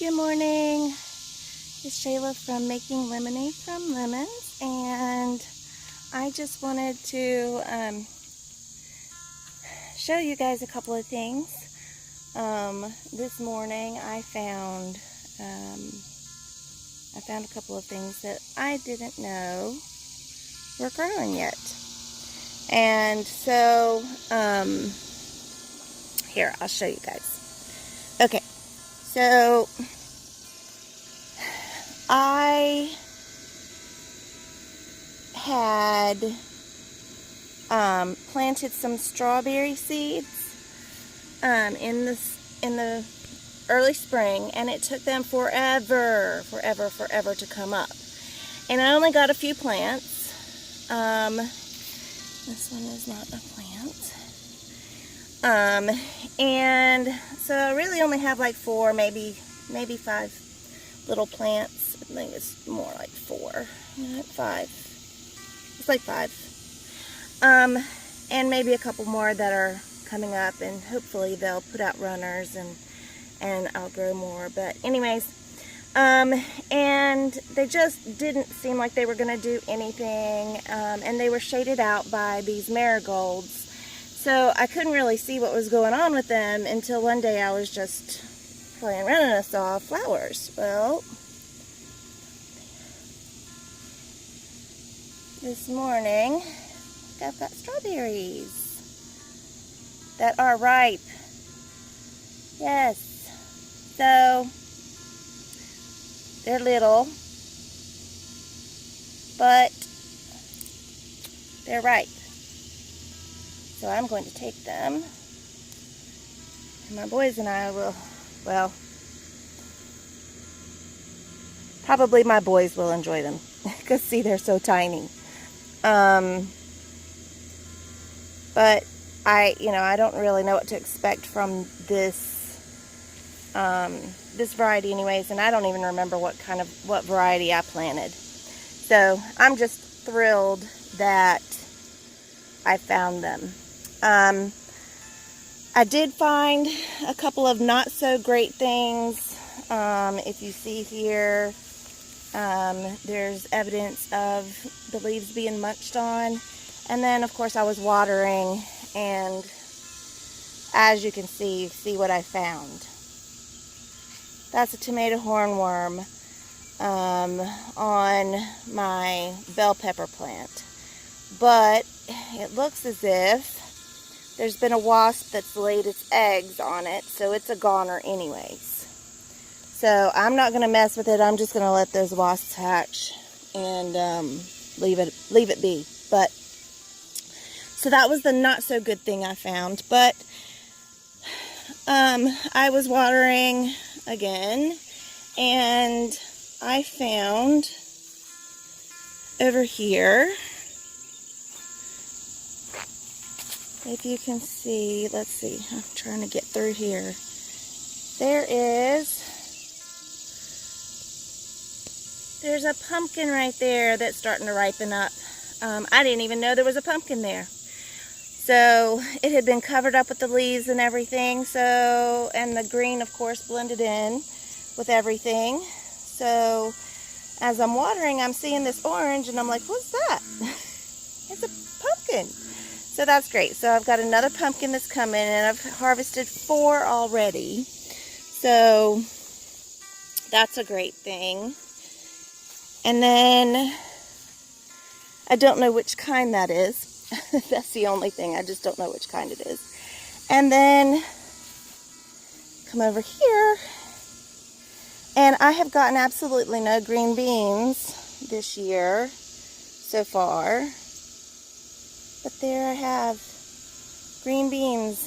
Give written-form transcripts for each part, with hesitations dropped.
Good morning. It's Shayla from Making Lemonade from Lemons, and I just wanted to show you guys a couple of things. This morning I found a couple of things that I didn't know were growing yet. And so here, I'll show you guys. Okay, so I had planted some strawberry seeds in the early spring, and it took them forever to come up. And I only got a few plants. This one is not a plant. And so I really only have like 4, maybe 5 little plants. I think it's more like 4, not 5. It's like 5. And maybe a couple more that are coming up, and hopefully they'll put out runners and I'll grow more. But anyways, and they just didn't seem like they were going to do anything, and they were shaded out by these marigolds. So I couldn't really see what was going on with them until one day I was just playing around and I saw flowers. Well, this morning I've got strawberries that are ripe. Yes. So they're little, but they're ripe. So I'm going to take them, and my boys and I will, well, probably my boys will enjoy them, because see, they're so tiny. But I don't really know what to expect from this this variety anyways, and I don't even remember what variety I planted. So I'm just thrilled that I found them. I did find a couple of not so great things. If you see here, there's evidence of the leaves being munched on. And then of course I was watering, and as you can see what I found. That's a tomato hornworm on my bell pepper plant. But it looks as if there's been a wasp that's laid its eggs on it, so it's a goner anyways. So I'm not going to mess with it. I'm just going to let those wasps hatch and leave it be. But so that was the not so good thing I found. But I was watering again, and I found over here, if you can see, let's see, I'm trying to get through here. There's a pumpkin right there that's starting to ripen up. I didn't even know there was a pumpkin there. So it had been covered up with the leaves and everything, so, and the green of course blended in with everything. So as I'm watering, I'm seeing this orange and I'm like, what's that? It's a pumpkin. So that's great. So I've got another pumpkin that's coming, and I've harvested 4 already. So that's a great thing. And then I don't know which kind that is. That's the only thing. I just don't know which kind it is. And then come over here, and I have gotten absolutely no green beans this year so far. But there I have green beans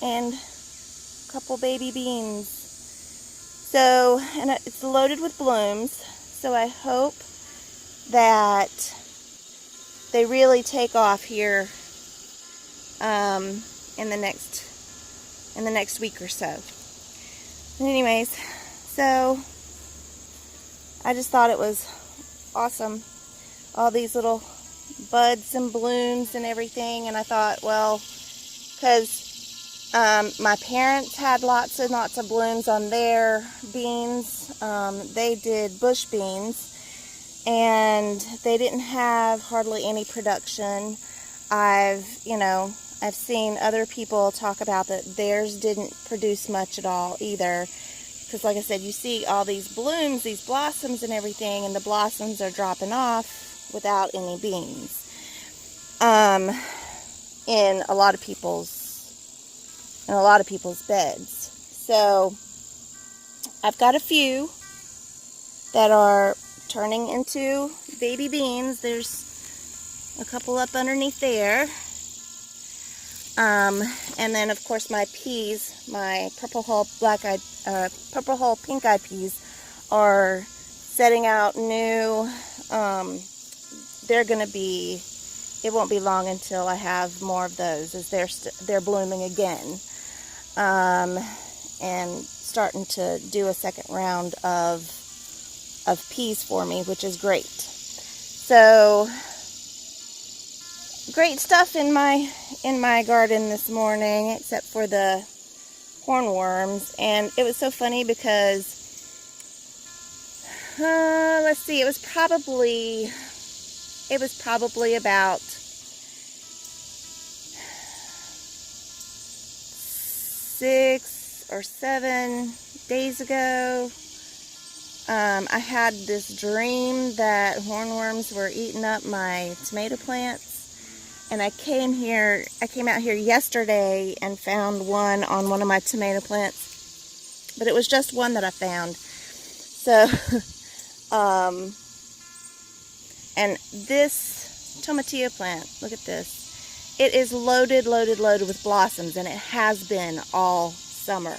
and a couple baby beans. So, and it's loaded with blooms. So I hope that they really take off here in the next week or so. Anyways, so I just thought it was awesome. All these little buds and blooms and everything, and I thought, well, because My parents had lots and lots of blooms on their beans. They did bush beans, and they didn't have hardly any production. I've seen other people talk about that theirs didn't produce much at all either. Because like I said, you see all these blooms, these blossoms and everything, and the blossoms are dropping off without any beans. In a lot of people's beds. So I've got a few that are turning into baby beans. There's a couple up underneath there. And then of course my peas, my purple hull pink-eyed peas are setting out new. They're gonna be, it won't be long until I have more of those, as they're blooming again, and starting to do a second round of peas for me, which is great. So great stuff in my garden this morning, except for the hornworms. And it was so funny because let's see, it was probably about 6 or 7 days ago. I had this dream that hornworms were eating up my tomato plants. And I came out here yesterday and found one on one of my tomato plants. But it was just one that I found. So, and this tomatillo plant, look at this. It is loaded with blossoms, and it has been all summer.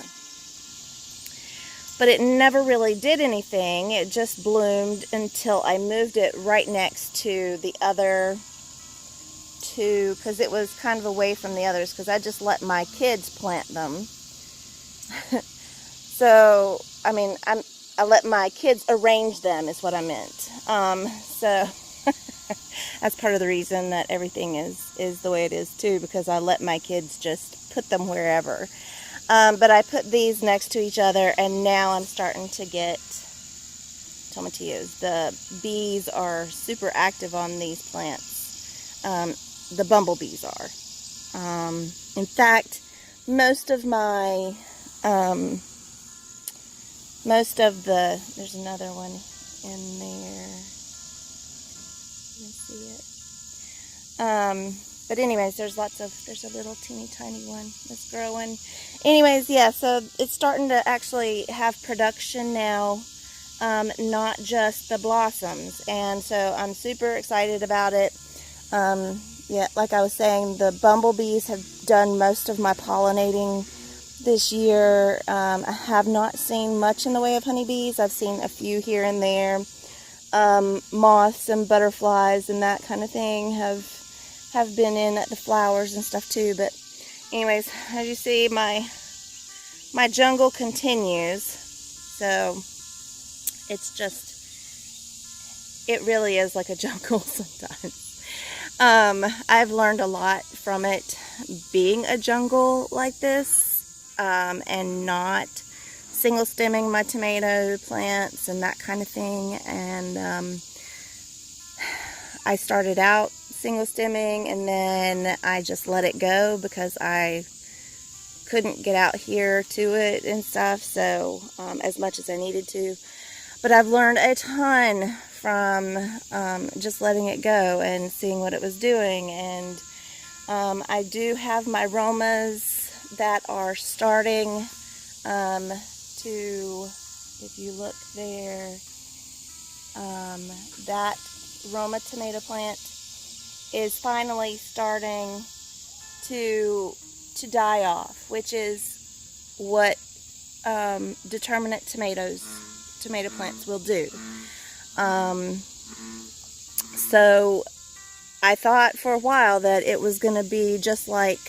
But it never really did anything. It just bloomed until I moved it right next to the other two, because it was kind of away from the others, because I just let my kids plant them. So, I mean, I let my kids arrange them, is what I meant. So that's part of the reason that everything is the way it is too, because I let my kids just put them wherever. But I put these next to each other, and now I'm starting to get tomatillos. The bees are super active on these plants. The Bumble Bees are. In fact, most of the, there's another one in there. Let me see it. But anyways, there's a little teeny tiny one that's growing. Anyways, yeah, so it's starting to actually have production now, not just the blossoms. And so I'm super excited about it. Yeah, like I was saying, the bumblebees have done most of my pollinating this year. I have not seen much in the way of honeybees. I've seen a few here and there. Moths and butterflies and that kind of thing have been in at the flowers and stuff too. But anyways, as you see, my jungle continues. So it really is like a jungle sometimes. I've learned a lot from it being a jungle like this, and not single stemming my tomato plants and that kind of thing. And I started out single stemming, and then I just let it go because I couldn't get out here to it and stuff, so as much as I needed to. But I've learned a ton from just letting it go and seeing what it was doing. And I do have my Romas that are starting to, if you look there, that Roma tomato plant is finally starting to die off, which is what determinate tomato plants will do. So I thought for a while that it was going to be just like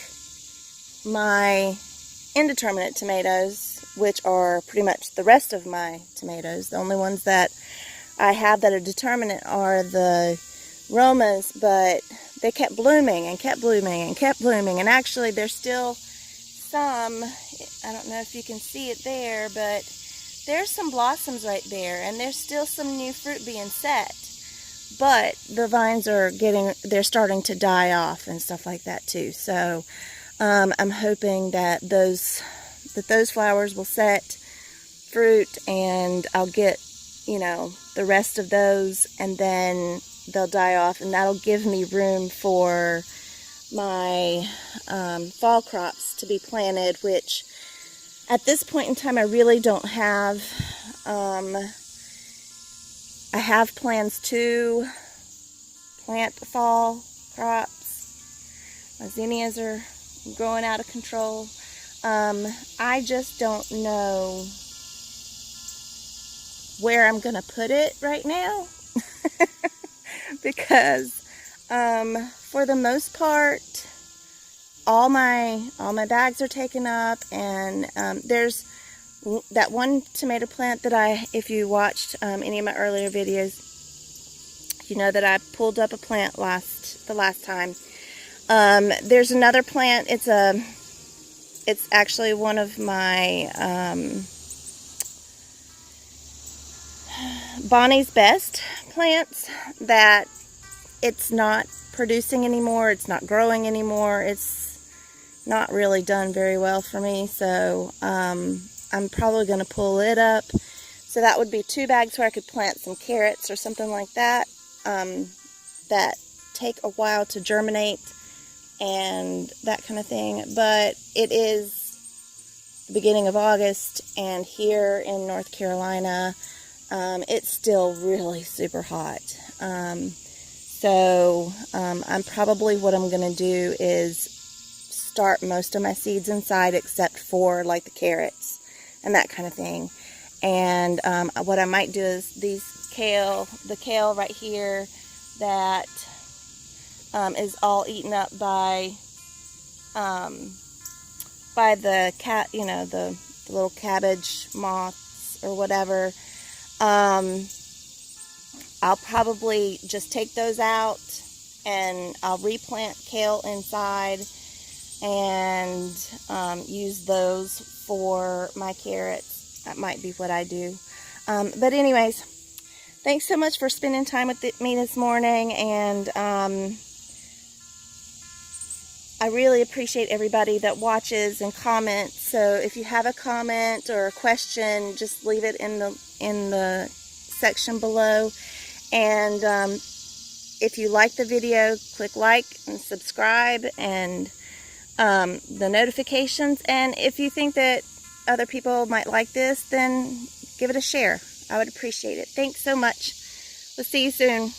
my indeterminate tomatoes, which are pretty much the rest of my tomatoes. The only ones that I have that are determinate are the Romas, but they kept blooming and kept blooming and kept blooming, and actually they're still some, I don't know if you can see it there, but there's some blossoms right there, and there's still some new fruit being set. But the vines are they're starting to die off and stuff like that too. So I'm hoping that those flowers will set fruit, and I'll get, you know, the rest of those, and then they'll die off, and that'll give me room for my fall crops to be planted, which at this point in time I really don't have. I have plans to plant fall crops. My zinnias are growing out of control. I just don't know where I'm gonna put it right now because for the most part all my bags are taken up, and there's that one tomato plant that if you watched any of my earlier videos, you know that I pulled up a plant the last time. There's another plant. It's actually one of my Bonnie's Best plants that it's not producing anymore. It's not growing anymore. It's not really done very well for me. So I'm probably going to pull it up. So that would be 2 bags where I could plant some carrots or something like that, that take a while to germinate and that kind of thing. But it is the beginning of August, and here in North Carolina, it's still really super hot. So what I'm going to do is start most of my seeds inside except for like the carrots and that kind of thing. And what I might do is the kale right here that is all eaten up by the the little cabbage moths or whatever. I'll probably just take those out, and I'll replant kale inside and use those for my carrots. That might be what I do. But anyways, thanks so much for spending time with me this morning, and I really appreciate everybody that watches and comments. So if you have a comment or a question, just leave it in the section below. And if you like the video, click like and subscribe and the notifications. And if you think that other people might like this, then give it a share. I would appreciate it. Thanks so much. We'll see you soon.